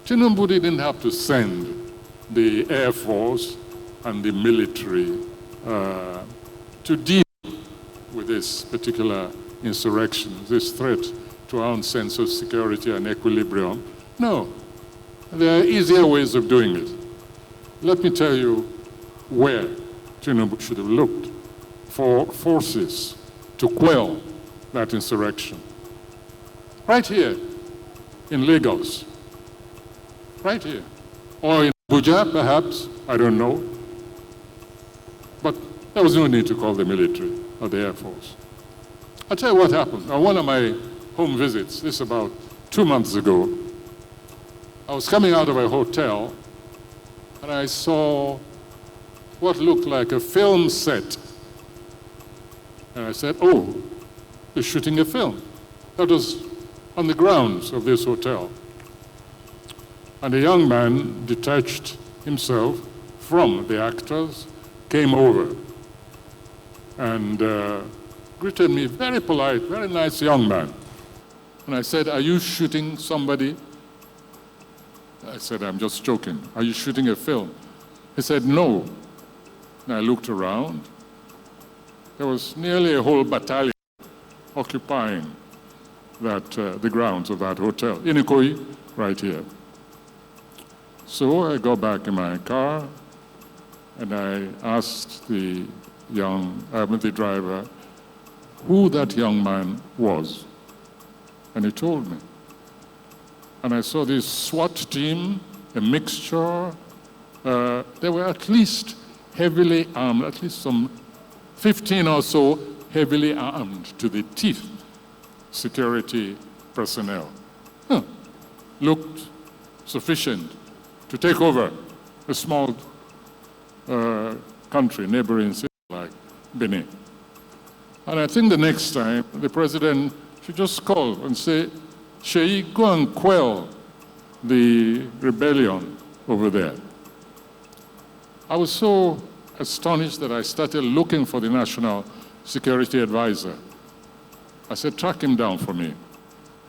Tinubu didn't have to send the Air Force and the military to deal with this particular insurrection, this threat to our own sense of security and equilibrium. No, there are easier ways of doing it. Let me tell you where Tinubu should have looked for forces to quell that insurrection. Right here in Lagos, right here. Or in Abuja, perhaps, I don't know. But there was no need to call the military or the Air Force. I'll tell you what happened. On one of my home visits, this about 2 months ago, I was coming out of a hotel and I saw what looked like a film set. And I said, oh, they're shooting a film. That was on the grounds of this hotel. And a young man detached himself from the actors, came over and greeted me, very polite, very nice young man. And I said, are you shooting somebody? I said, I'm just joking. Are you shooting a film? He said, no. And I looked around. There was nearly a whole battalion occupying the grounds of that hotel, in Ikoyi, right here. So I got back in my car and I asked the driver who that young man was. And he told me. And I saw this SWAT team, a mixture. They were at least heavily armed, at least some 15 or so heavily armed to the teeth security personnel. Looked sufficient to take over a small country, neighboring city like Benin. And I think the next time, the president should just call and say, Seyi, go and quell the rebellion over there. I was so astonished that I started looking for the National Security Advisor. I said, track him down for me.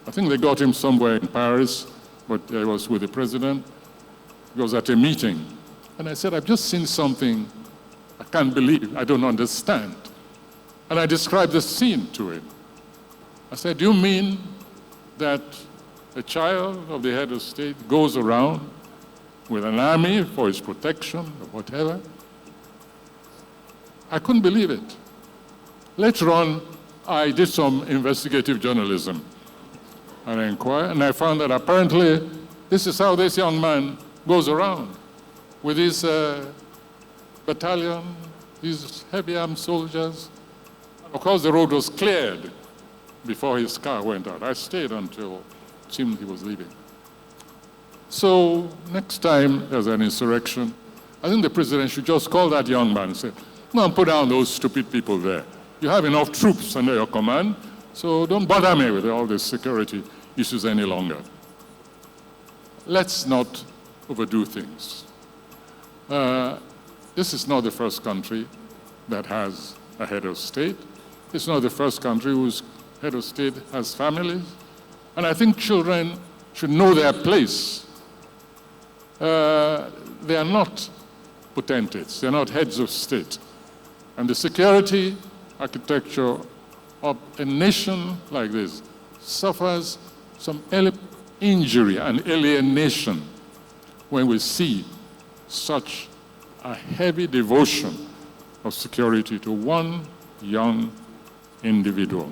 I think they got him somewhere in Paris, but I was with the president. He was at a meeting. And I said, I've just seen something I can't believe, I don't understand. And I described the scene to him. I said, do you mean that a child of the head of state goes around with an army for his protection or whatever? I couldn't believe it. Later on, I did some investigative journalism and I inquired, and I found that apparently this is how this young man goes around with his battalion, these heavy armed soldiers. Of course, the road was cleared before his car went out. I stayed until it seemed he was leaving. So next time there's an insurrection, I think the president should just call that young man and say, go and put down those stupid people there. You have enough troops under your command, so don't bother me with all these security issues any longer. Let's not overdo things. This is not the first country that has a head of state. It's not the first country whose head of state has families. And I think children should know their place. They are not potentates. They're not heads of state. And the security architecture of a nation like this suffers some injury and alienation when we see such a heavy devotion of security to one young individual.